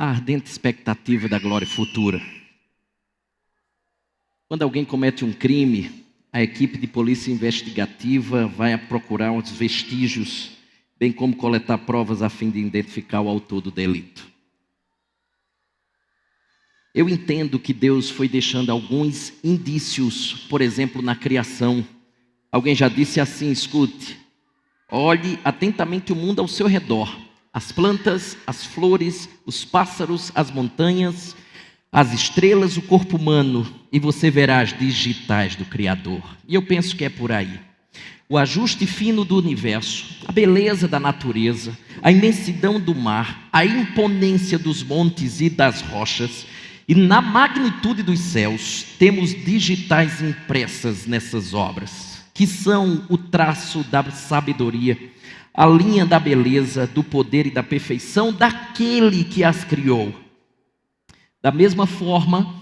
a ardente expectativa da glória futura. Quando alguém comete um crime, a equipe de polícia investigativa vai procurar os vestígios, bem como coletar provas a fim de identificar o autor do delito. Eu entendo que Deus foi deixando alguns indícios, por exemplo, na criação. Alguém já disse assim: escute, olhe atentamente o mundo ao seu redor. As plantas, as flores, os pássaros, as montanhas, as estrelas, o corpo humano, e você verá as digitais do Criador. E eu penso que é por aí. O ajuste fino do universo, a beleza da natureza, a imensidão do mar, a imponência dos montes e das rochas, e na magnitude dos céus, temos digitais impressas nessas obras, que são o traço da sabedoria, a linha da beleza, do poder e da perfeição daquele que as criou. Da mesma forma,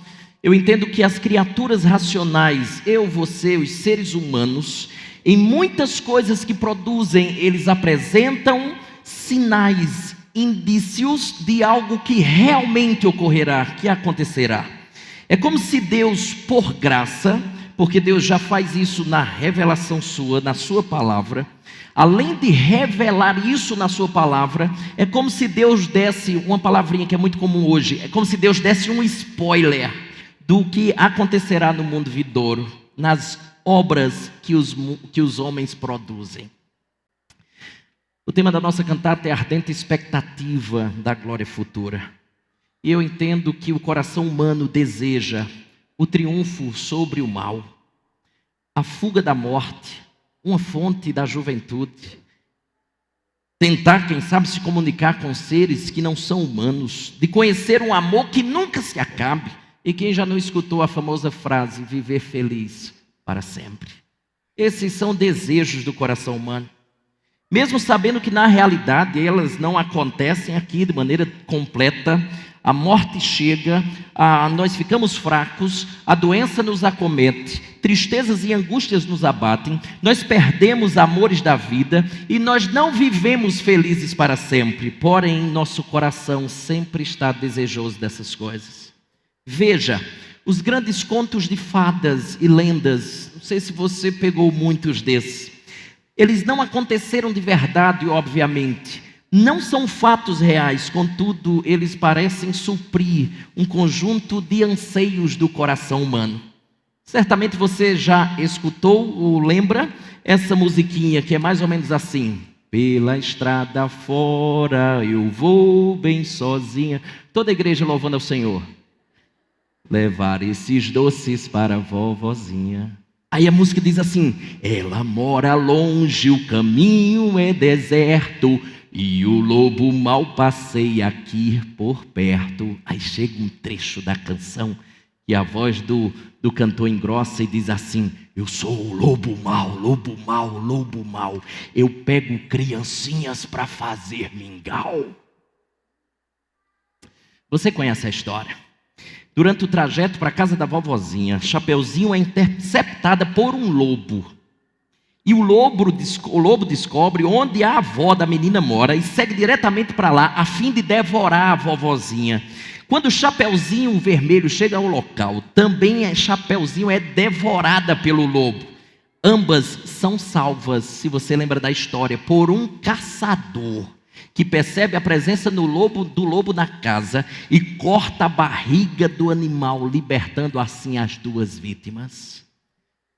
eu entendo que as criaturas racionais, eu, você, os seres humanos, em muitas coisas que produzem, eles apresentam sinais, indícios de algo que realmente ocorrerá, que acontecerá. É como se Deus, por graça, porque Deus já faz isso na revelação sua, na sua palavra, além de revelar isso na sua palavra, é como se Deus desse, uma palavrinha que é muito comum hoje, é como se Deus desse um spoiler do que acontecerá no mundo vindouro, nas obras que os homens produzem. O tema da nossa cantata é a ardente expectativa da glória futura. E eu entendo que o coração humano deseja o triunfo sobre o mal, a fuga da morte, uma fonte da juventude, tentar, quem sabe, se comunicar com seres que não são humanos, de conhecer um amor que nunca se acabe. E quem já não escutou a famosa frase, viver feliz para sempre? Esses são desejos do coração humano. Mesmo sabendo que na realidade elas não acontecem aqui de maneira completa, a morte chega, nós ficamos fracos, a doença nos acomete, tristezas e angústias nos abatem, nós perdemos amores da vida e nós não vivemos felizes para sempre, porém nosso coração sempre está desejoso dessas coisas. Veja, os grandes contos de fadas e lendas, não sei se você pegou muitos desses, eles não aconteceram de verdade, obviamente. Não são fatos reais, contudo, eles parecem suprir um conjunto de anseios do coração humano. Certamente você já escutou ou lembra essa musiquinha que é mais ou menos assim: pela estrada fora eu vou bem sozinha. Toda a igreja louvando ao Senhor. Levar esses doces para a vovozinha. Aí a música diz assim: ela mora longe, o caminho é deserto, e o lobo mal passeia aqui por perto. Aí chega um trecho da canção e a voz do cantor engrossa e diz assim: eu sou o lobo mau, lobo mau, lobo mau. Eu pego criancinhas para fazer mingau. Você conhece a história? Durante o trajeto para a casa da vovozinha, Chapeuzinho é interceptada por um lobo. E o lobo descobre onde a avó da menina mora e segue diretamente para lá, a fim de devorar a vovozinha. Quando o Chapeuzinho Vermelho chega ao local, também Chapeuzinho é devorada pelo lobo. Ambas são salvas, se você lembra da história, por um caçador que percebe a presença do lobo na casa e corta a barriga do animal, libertando assim as duas vítimas.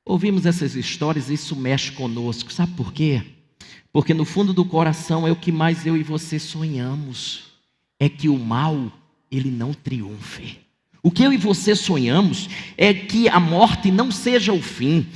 Ouvimos essas histórias e isso mexe conosco. Sabe por quê? Porque no fundo do coração é o que mais eu e você sonhamos. É que o mal, ele não triunfe. O que eu e você sonhamos é que a morte não seja o fim.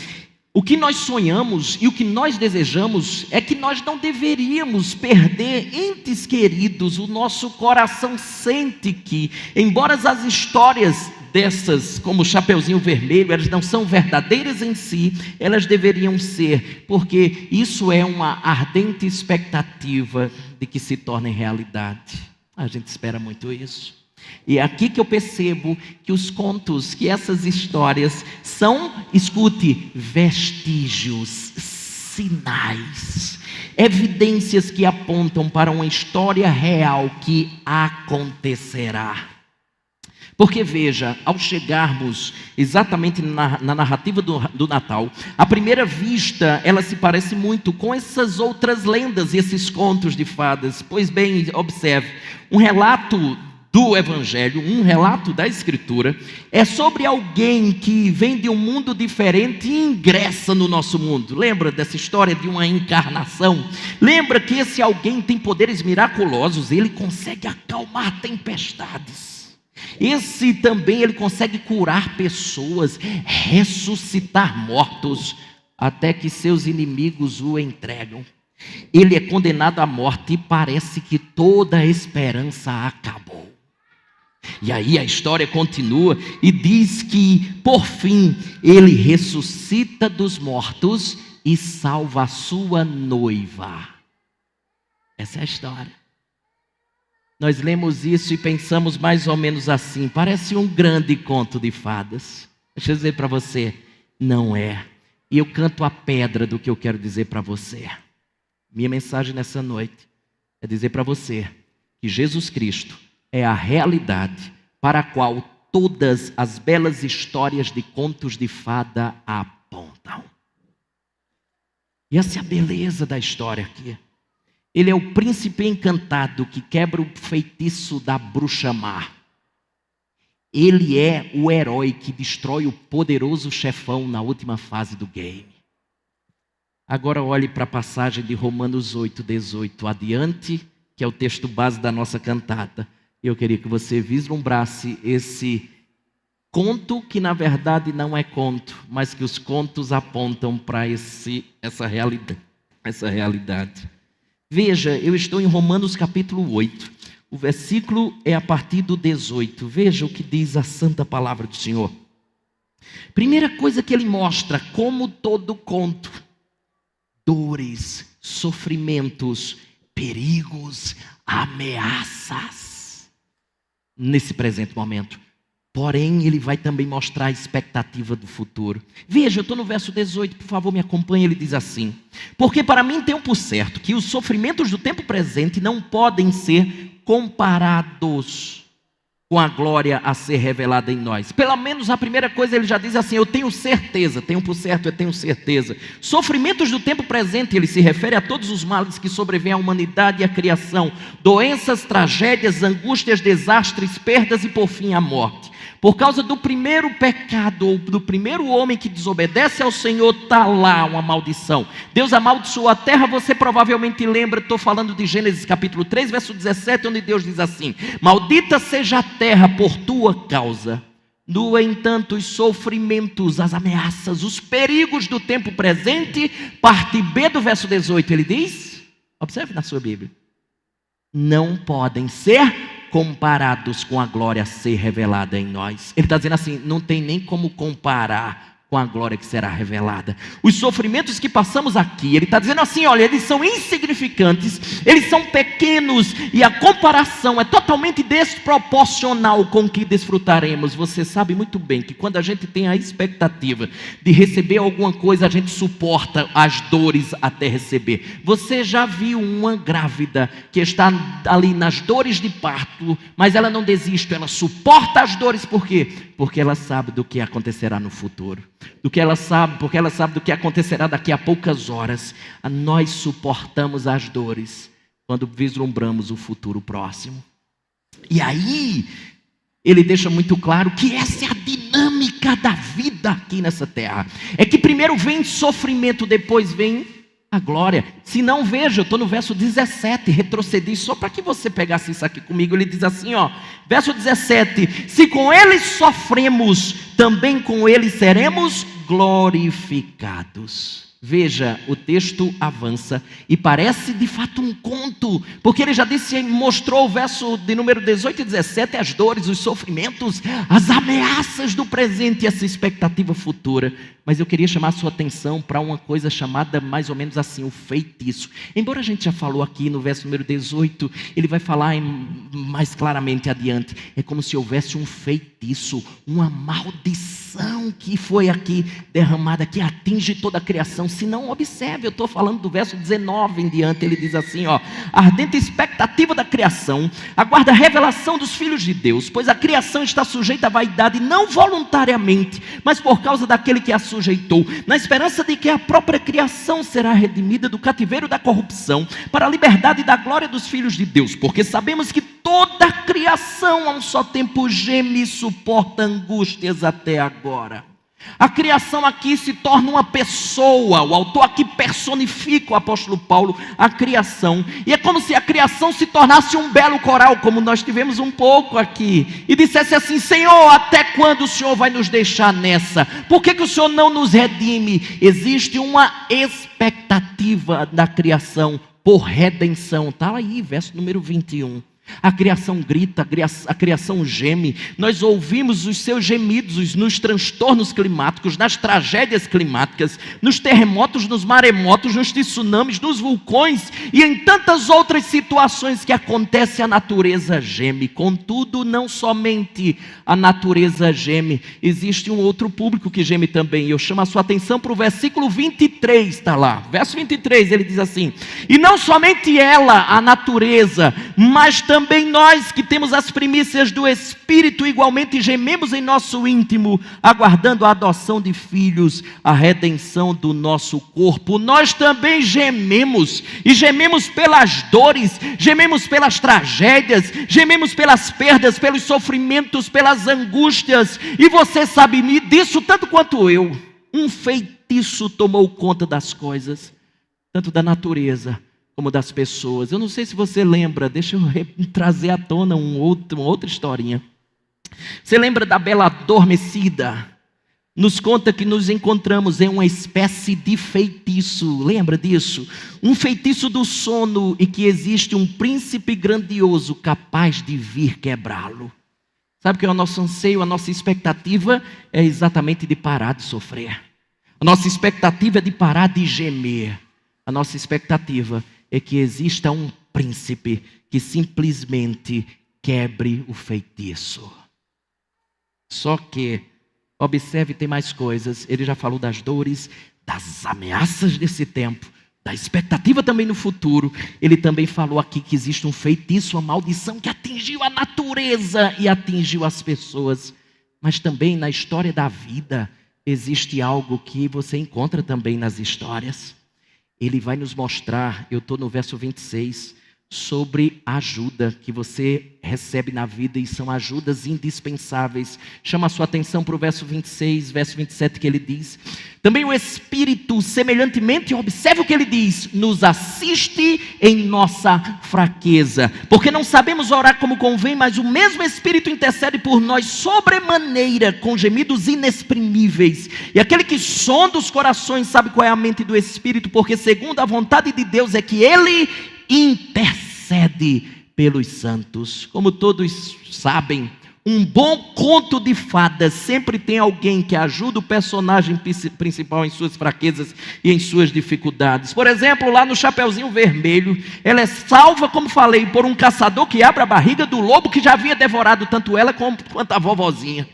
O que nós sonhamos e o que nós desejamos é que nós não deveríamos perder entes queridos. O nosso coração sente que, embora as histórias dessas, como o Chapeuzinho Vermelho, elas não são verdadeiras em si, elas deveriam ser, porque isso é uma ardente expectativa de que se tornem realidade. A gente espera muito isso. E é aqui que eu percebo que os contos, que essas histórias são, escute, vestígios, sinais, evidências que apontam para uma história real que acontecerá. Porque veja, ao chegarmos exatamente na narrativa do Natal, à primeira vista ela se parece muito com essas outras lendas e esses contos de fadas. Pois bem, observe, um relato do Evangelho, um relato da Escritura, é sobre alguém que vem de um mundo diferente e ingressa no nosso mundo. Lembra dessa história de uma encarnação? Lembra que esse alguém tem poderes miraculosos, ele consegue acalmar tempestades. Esse também, ele consegue curar pessoas, ressuscitar mortos, até que seus inimigos o entregam. Ele é condenado à morte e parece que toda a esperança acabou. E aí a história continua e diz que, por fim, ele ressuscita dos mortos e salva a sua noiva. Essa é a história. Nós lemos isso e pensamos mais ou menos assim: parece um grande conto de fadas. Deixa eu dizer para você, não é. E eu canto a pedra do que eu quero dizer para você. Minha mensagem nessa noite é dizer para você que Jesus Cristo é a realidade para a qual todas as belas histórias de contos de fada apontam. E essa é a beleza da história aqui. Ele é o príncipe encantado que quebra o feitiço da bruxa má. Ele é o herói que destrói o poderoso chefão na última fase do game. Agora olhe para a passagem de Romanos 8:18 adiante, que é o texto base da nossa cantata. Eu queria que você vislumbrasse esse conto que na verdade não é conto, mas que os contos apontam para essa realidade. Veja, eu estou em Romanos capítulo 8. O versículo é a partir do 18. Veja o que diz a santa palavra do Senhor. Primeira coisa que ele mostra, como todo conto, dores, sofrimentos, perigos, ameaças, nesse presente momento. Porém, ele vai também mostrar a expectativa do futuro. Veja, eu estou no verso 18, por favor me acompanhe, ele diz assim: porque para mim tenho por certo que os sofrimentos do tempo presente não podem ser comparados com a glória a ser revelada em nós. Pelo menos a primeira coisa ele já diz assim: eu tenho certeza, tenho por certo, eu tenho certeza. Sofrimentos do tempo presente, ele se refere a todos os males que sobrevêm à humanidade e à criação, doenças, tragédias, angústias, desastres, perdas e por fim a morte. Por causa do primeiro pecado, ou do primeiro homem que desobedece ao Senhor, está lá uma maldição. Deus amaldiçoou a terra, você provavelmente lembra, estou falando de Gênesis capítulo 3, verso 17, onde Deus diz assim: maldita seja a terra por tua causa. No entanto, os sofrimentos, as ameaças, os perigos do tempo presente, parte B do verso 18, ele diz, observe na sua Bíblia, não podem ser comparados com a glória a ser revelada em nós. Ele está dizendo assim, não tem nem como comparar com a glória que será revelada. Os sofrimentos que passamos aqui, ele está dizendo assim, olha, eles são insignificantes, eles são pequenos, e a comparação é totalmente desproporcional com o que desfrutaremos. Você sabe muito bem que quando a gente tem a expectativa de receber alguma coisa, a gente suporta as dores até receber. Você já viu uma grávida que está ali nas dores de parto, mas ela não desiste, ela suporta as dores, por quê? Porque ela sabe do que acontecerá no futuro. Porque ela sabe do que acontecerá daqui a poucas horas. Nós suportamos as dores quando vislumbramos o futuro próximo. E aí, ele deixa muito claro que essa é a dinâmica da vida aqui nessa terra. É que primeiro vem sofrimento, depois vem a glória. Se não, veja, eu estou no verso 17, retrocedi só para que você pegasse isso aqui comigo. Ele diz assim, ó, verso 17: se com ele sofremos, também com ele seremos glorificados. Veja, o texto avança e parece de fato um conto, porque ele já disse, mostrou o verso de número 18 e 17, as dores, os sofrimentos, as ameaças do presente e essa expectativa futura. Mas eu queria chamar a sua atenção para uma coisa chamada mais ou menos assim, o feitiço. Embora a gente já falou aqui no verso número 18, ele vai falar mais claramente adiante. É como se houvesse um feitiço feitiço, uma maldição que foi aqui derramada, que atinge toda a criação. Se não, observe, eu estou falando do verso 19 em diante, ele diz assim, ó: a ardente expectativa da criação aguarda a revelação dos filhos de Deus, pois a criação está sujeita à vaidade, não voluntariamente, mas por causa daquele que a sujeitou, na esperança de que a própria criação será redimida do cativeiro da corrupção, para a liberdade da glória dos filhos de Deus, porque sabemos que toda a criação a um só tempo geme e suporta angústias até agora. A criação aqui se torna uma pessoa. O autor aqui personifica, o apóstolo Paulo, a criação. E é como se a criação se tornasse um belo coral, como nós tivemos um pouco aqui, e dissesse assim: Senhor, até quando o Senhor vai nos deixar nessa? Por que o Senhor não nos redime? Existe uma expectativa da criação por redenção. Está aí, verso número 21. A criação grita, a criação geme. Nós ouvimos os seus gemidos nos transtornos climáticos, nas tragédias climáticas, nos terremotos, nos maremotos, nos tsunamis, nos vulcões e em tantas outras situações que acontecem. A natureza geme. Contudo, não somente a natureza geme, existe um outro público que geme também. Eu chamo a sua atenção para o versículo 23, está lá. Verso 23, ele diz assim: e não somente ela, a natureza, mas também nós que temos as primícias do Espírito, igualmente gememos em nosso íntimo, aguardando a adoção de filhos, a redenção do nosso corpo. Nós também gememos, e gememos pelas dores, gememos pelas tragédias, gememos pelas perdas, pelos sofrimentos, pelas angústias. E você sabe disso tanto quanto eu. Um feitiço tomou conta das coisas, tanto da natureza como das pessoas. Eu não sei se você lembra, deixa eu trazer à tona uma outra historinha. Você lembra da Bela Adormecida? Nos conta que nos encontramos em uma espécie de feitiço. Lembra disso? Um feitiço do sono, e que existe um príncipe grandioso capaz de vir quebrá-lo. Sabe o que é o nosso anseio, a nossa expectativa é exatamente de parar de sofrer. A nossa expectativa é de parar de gemer. A nossa expectativa é que exista um príncipe que simplesmente quebre o feitiço. Só que, observe, tem mais coisas. Ele já falou das dores, das ameaças desse tempo, da expectativa também no futuro. Ele também falou aqui que existe um feitiço, uma maldição que atingiu a natureza e atingiu as pessoas. Mas também na história da vida existe algo que você encontra também nas histórias. Ele vai nos mostrar, eu estou no verso 26, sobre a ajuda que você recebe na vida, e são ajudas indispensáveis. Chama a sua atenção para o verso 26, verso 27, que ele diz: também o Espírito, semelhantemente, observe o que ele diz, nos assiste em nossa fraqueza, porque não sabemos orar como convém, mas o mesmo Espírito intercede por nós sobremaneira, com gemidos inexprimíveis. E aquele que sonda os corações sabe qual é a mente do Espírito, porque segundo a vontade de Deus é que ele intercede pelos santos. Como todos sabem, um bom conto de fadas sempre tem alguém que ajuda o personagem principal em suas fraquezas e em suas dificuldades. Por exemplo, lá no Chapeuzinho Vermelho, ela é salva, como falei, por um caçador que abre a barriga do lobo que já havia devorado tanto ela quanto a vovozinha.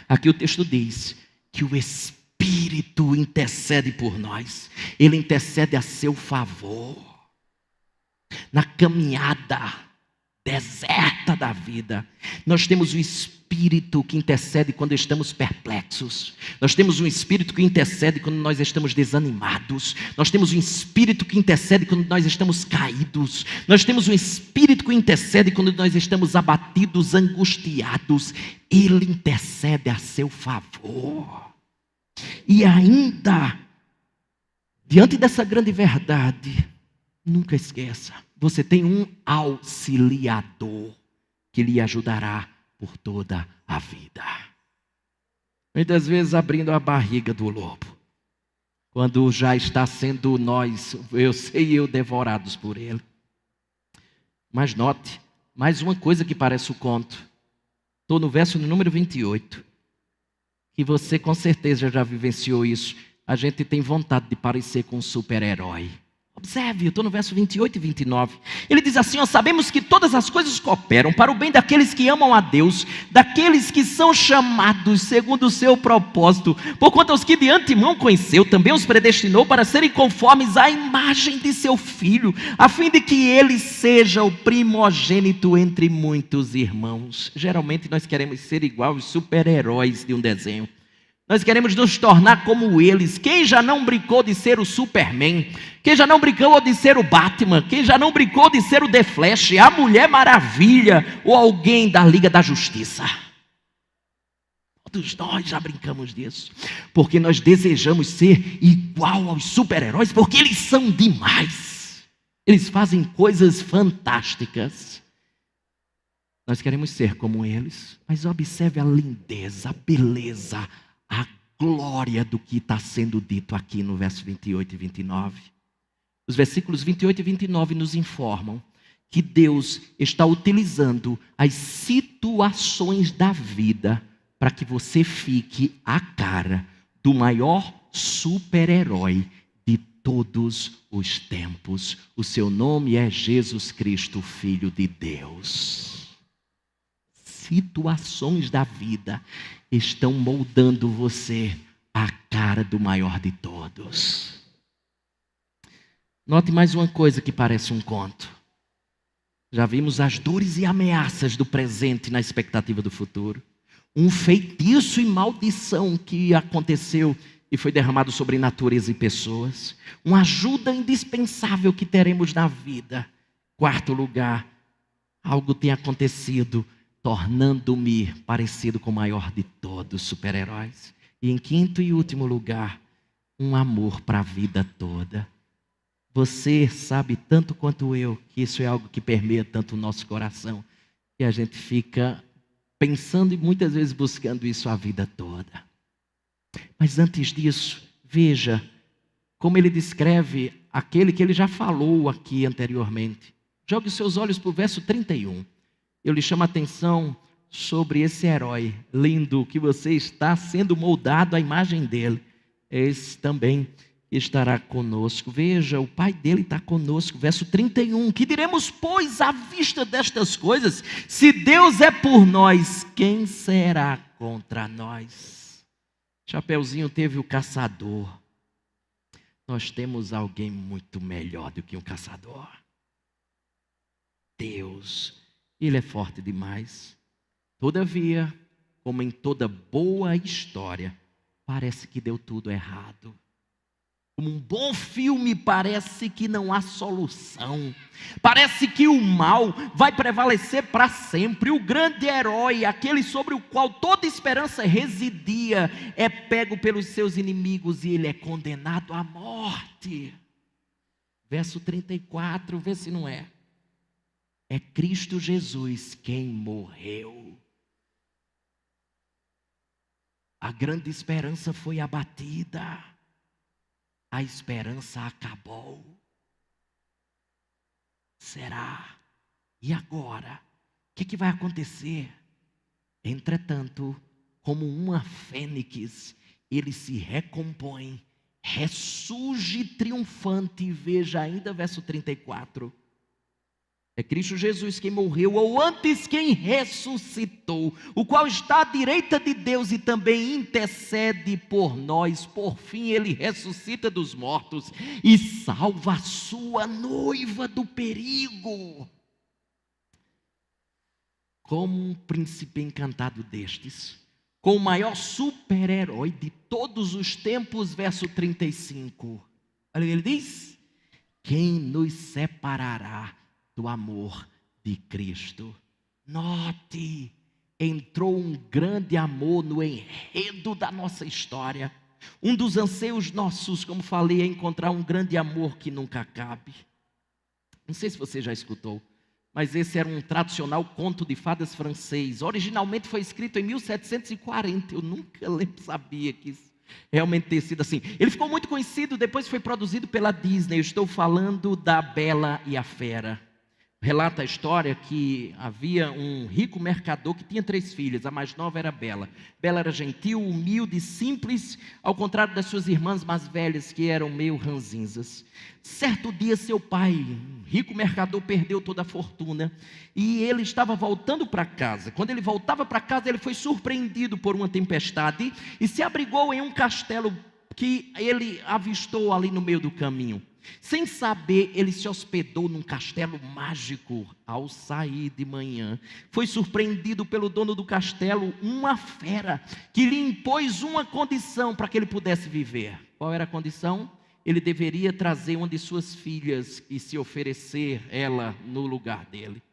Aqui o texto diz que o Espírito intercede por nós. Ele intercede a seu favor. Na caminhada deserta da vida, nós temos o Espírito que intercede quando estamos perplexos. Nós temos um Espírito que intercede quando nós estamos desanimados. Nós temos um Espírito que intercede quando nós estamos caídos. Nós temos um Espírito que intercede quando nós estamos abatidos, angustiados. Ele intercede a seu favor. E ainda, diante dessa grande verdade, nunca esqueça, você tem um auxiliador que lhe ajudará por toda a vida. Muitas vezes abrindo a barriga do lobo, quando já está sendo nós, eu devorados por ele. Mas note, mais uma coisa que parece o conto. Estou no verso número 28, que você com certeza já vivenciou isso. A gente tem vontade de parecer com um super-herói. Observe, eu estou no verso 28 e 29. Ele diz assim, sabemos que todas as coisas cooperam para o bem daqueles que amam a Deus, daqueles que são chamados segundo o seu propósito. Porquanto aos que de antemão conheceu, também os predestinou para serem conformes à imagem de seu Filho, a fim de que ele seja o primogênito entre muitos irmãos. Geralmente nós queremos ser igual aos super-heróis de um desenho. Nós queremos nos tornar como eles. Quem já não brincou de ser o Superman? Quem já não brincou de ser o Batman? Quem já não brincou de ser o The Flash, a Mulher Maravilha ou alguém da Liga da Justiça? Todos nós já brincamos disso. Porque nós desejamos ser igual aos super-heróis, porque eles são demais. Eles fazem coisas fantásticas. Nós queremos ser como eles. Mas observe a lindeza, a beleza, a glória do que está sendo dito aqui no verso 28 e 29. Os versículos 28 e 29 nos informam que Deus está utilizando as situações da vida para que você fique a cara do maior super-herói de todos os tempos. O seu nome é Jesus Cristo, Filho de Deus. Situações da vida estão moldando você à cara do maior de todos. Note mais uma coisa que parece um conto. Já vimos as dores e ameaças do presente na expectativa do futuro. Um feitiço e maldição que aconteceu e foi derramado sobre natureza e pessoas. Uma ajuda indispensável que teremos na vida. Quarto lugar, algo tem acontecido tornando-me parecido com o maior de todos os super-heróis. E em quinto e último lugar, um amor para a vida toda. Você sabe tanto quanto eu que isso é algo que permeia tanto o nosso coração, que a gente fica pensando e muitas vezes buscando isso a vida toda. Mas antes disso, veja como ele descreve aquele que ele já falou aqui anteriormente. Jogue os seus olhos para o verso 31. Eu lhe chamo a atenção sobre esse herói lindo que você está sendo moldado à imagem dele. Esse também estará conosco. Veja, o Pai dele está conosco. Verso 31. Que diremos, pois, à vista destas coisas? Se Deus é por nós, quem será contra nós? Chapeuzinho teve o caçador. Nós temos alguém muito melhor do que um caçador. Deus. Ele é forte demais. Todavia, como em toda boa história, parece que deu tudo errado. Como um bom filme, parece que não há solução. Parece que o mal vai prevalecer para sempre. O grande herói, aquele sobre o qual toda esperança residia, é pego pelos seus inimigos e ele é condenado à morte. Verso 34, vê se não é. É Cristo Jesus quem morreu. A grande esperança foi abatida. A esperança acabou. Será? E agora? O que vai acontecer? Entretanto, como uma fênix, ele se recompõe, ressurge triunfante. Veja ainda verso 34. É Cristo Jesus quem morreu, ou antes quem ressuscitou, o qual está à direita de Deus e também intercede por nós. Por fim, ele ressuscita dos mortos e salva a sua noiva do perigo. Como um príncipe encantado destes, com o maior super-herói de todos os tempos, verso 35. Olha, ele diz: quem nos separará do amor de Cristo? Note, entrou um grande amor no enredo da nossa história. Um dos anseios nossos, como falei, é encontrar um grande amor que nunca acabe. Não sei se você já escutou, mas esse era um tradicional conto de fadas francês. Originalmente foi escrito em 1740. Eu nunca sabia que isso realmente ter sido assim. Ele ficou muito conhecido, depois foi produzido pela Disney. Eu estou falando da Bela e a Fera. Relata a história que havia um rico mercador que tinha 3 filhas, a mais nova era Bela. Bela era gentil, humilde, simples, ao contrário das suas irmãs mais velhas, que eram meio ranzinzas. Certo dia seu pai, um rico mercador, perdeu toda a fortuna e ele estava voltando para casa. Quando ele voltava para casa, ele foi surpreendido por uma tempestade e se abrigou em um castelo que ele avistou ali no meio do caminho. Sem saber, ele se hospedou num castelo mágico. Ao sair de manhã, foi surpreendido pelo dono do castelo, uma fera, que lhe impôs uma condição para que ele pudesse viver. Qual era a condição? Ele deveria trazer uma de suas filhas e se oferecer ela no lugar dele.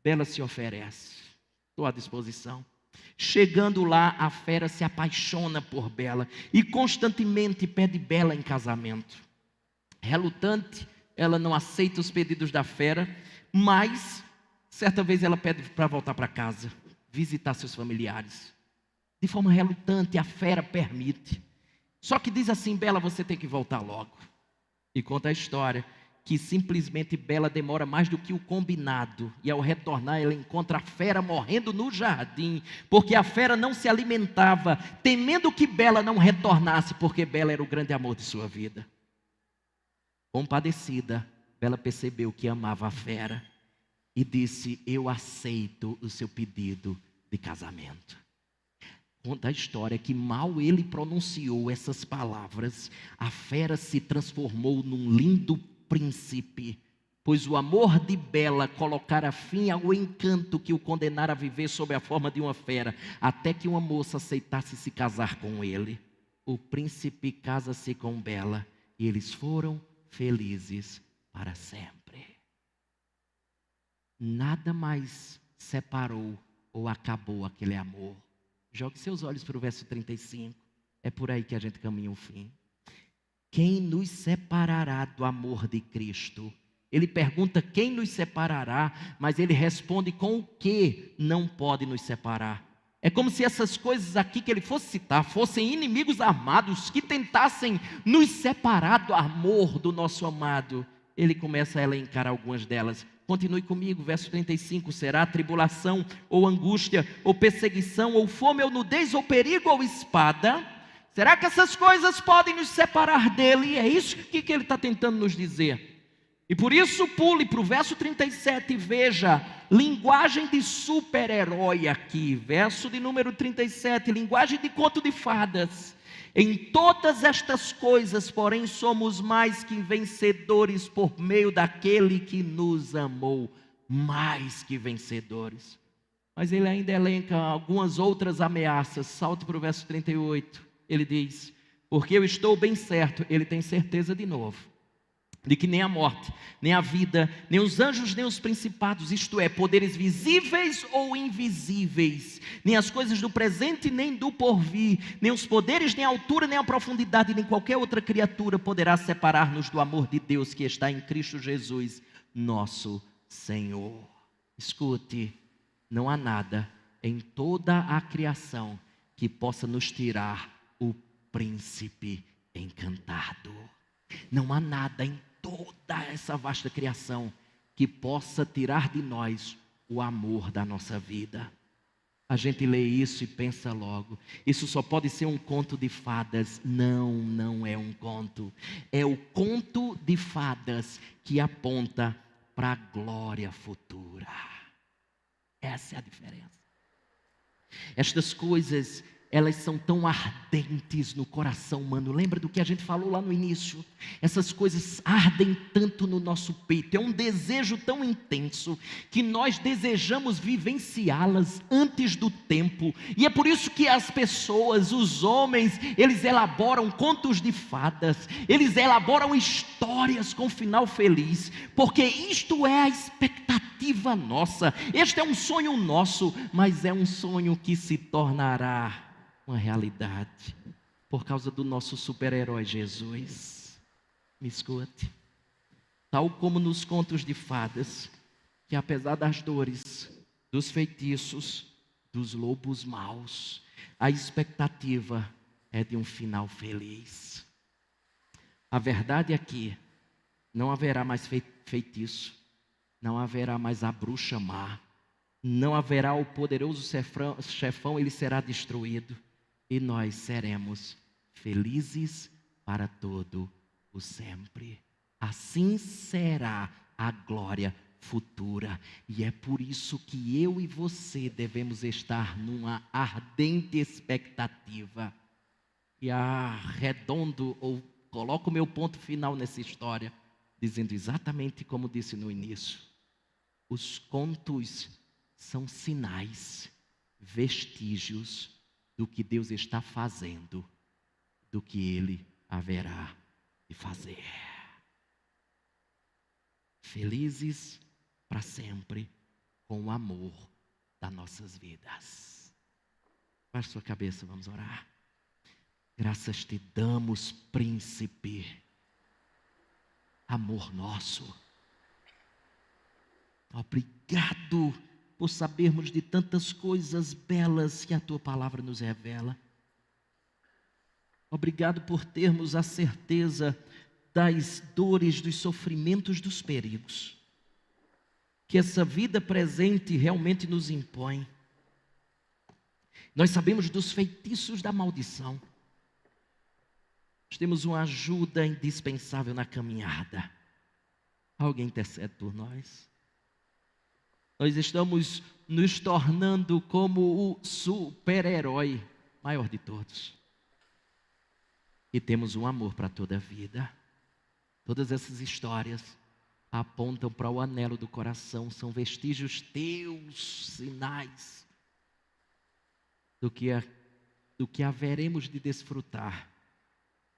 Bela se oferece, estou à disposição. Chegando lá, a fera se apaixona por Bela e constantemente pede Bela em casamento. Relutante, ela não aceita os pedidos da fera, mas certa vez ela pede para voltar para casa, visitar seus familiares. De forma relutante, a fera permite. Só que diz assim: Bela, você tem que voltar logo. E conta a história que simplesmente Bela demora mais do que o combinado, e ao retornar ela encontra a fera morrendo no jardim, porque a fera não se alimentava, temendo que Bela não retornasse, porque Bela era o grande amor de sua vida. Compadecida, Bela percebeu que amava a fera e disse: eu aceito o seu pedido de casamento. Conta a história que mal ele pronunciou essas palavras, a fera se transformou num lindo príncipe, pois o amor de Bela colocara fim ao encanto que o condenara a viver sob a forma de uma fera, até que uma moça aceitasse se casar com ele. O príncipe casa-se com Bela e eles foram felizes para sempre. Nada mais separou ou acabou aquele amor. Jogue seus olhos para o verso 35. É por aí que a gente caminha o fim. Quem nos separará do amor de Cristo? Ele pergunta quem nos separará, mas ele responde com o que não pode nos separar. É como se essas coisas aqui que ele fosse citar fossem inimigos armados que tentassem nos separar do amor do nosso amado. Ele começa a elencar algumas delas. Continue comigo, verso 35. Será tribulação, ou angústia, ou perseguição, ou fome, ou nudez, ou perigo, ou espada? Será que essas coisas podem nos separar dele? É isso que ele está tentando nos dizer. E por isso pule para o verso 37 e veja, linguagem de super-herói aqui, verso de número 37, linguagem de conto de fadas. Em todas estas coisas, porém, somos mais que vencedores por meio daquele que nos amou, mais que vencedores. Mas ele ainda elenca algumas outras ameaças. Salte para o verso 38, ele diz: porque eu estou bem certo, ele tem certeza de novo, de que nem a morte, nem a vida, nem os anjos, nem os principados, isto é, poderes visíveis ou invisíveis, nem as coisas do presente, nem do porvir, nem os poderes, nem a altura, nem a profundidade, nem qualquer outra criatura poderá separar-nos do amor de Deus que está em Cristo Jesus, nosso Senhor. Escute, não há nada em toda a criação que possa nos tirar o príncipe encantado. Não há nada em toda essa vasta criação que possa tirar de nós o amor da nossa vida. A gente lê isso e pensa logo, isso só pode ser um conto de fadas. Não, não é um conto. É o conto de fadas que aponta para a glória futura. Essa é a diferença. Estas coisas, elas são tão ardentes no coração humano. Lembra do que a gente falou lá no início? Essas coisas ardem tanto no nosso peito. É um desejo tão intenso que nós desejamos vivenciá-las antes do tempo. E é por isso que as pessoas, os homens, eles elaboram contos de fadas. Eles elaboram histórias com final feliz. Porque isto é a expectativa nossa. Este é um sonho nosso, mas é um sonho que se tornará uma realidade por causa do nosso super-herói Jesus. Me escute. Tal como nos contos de fadas, que apesar das dores, dos feitiços, dos lobos maus, a expectativa é de um final feliz. A verdade é que não haverá mais feitiço, não haverá mais a bruxa má, não haverá o poderoso chefão, ele será destruído, e nós seremos felizes para todo o sempre. Assim será a glória futura, e é por isso que eu e você devemos estar numa ardente expectativa. E arredondo, ou coloco o meu ponto final nessa história, dizendo exatamente como disse no início: os contos são sinais, vestígios do que Deus está fazendo, do que Ele haverá de fazer. Felizes para sempre com o amor das nossas vidas. Baixe sua cabeça, vamos orar. Graças te damos, príncipe, amor nosso. Obrigado por sabermos de tantas coisas belas que a tua palavra nos revela. Obrigado por termos a certeza das dores, dos sofrimentos, dos perigos que essa vida presente realmente nos impõe. Nós sabemos dos feitiços da maldição. Nós temos uma ajuda indispensável na caminhada. Alguém intercede por nós? Nós estamos nos tornando como o super-herói maior de todos. E temos um amor para toda a vida. Todas essas histórias apontam para o anelo do coração, são vestígios teus, sinais do que haveremos de desfrutar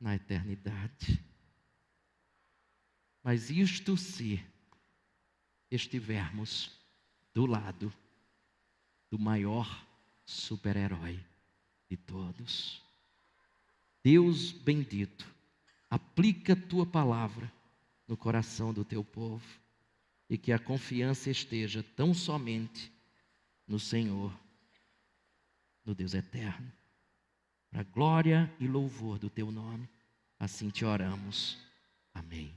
na eternidade. Mas isto se estivermos do lado do maior super-herói de todos. Deus bendito, aplica a tua palavra no coração do teu povo e que a confiança esteja tão somente no Senhor, no Deus eterno, para a glória e louvor do teu nome. Assim te oramos. Amém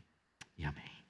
e amém.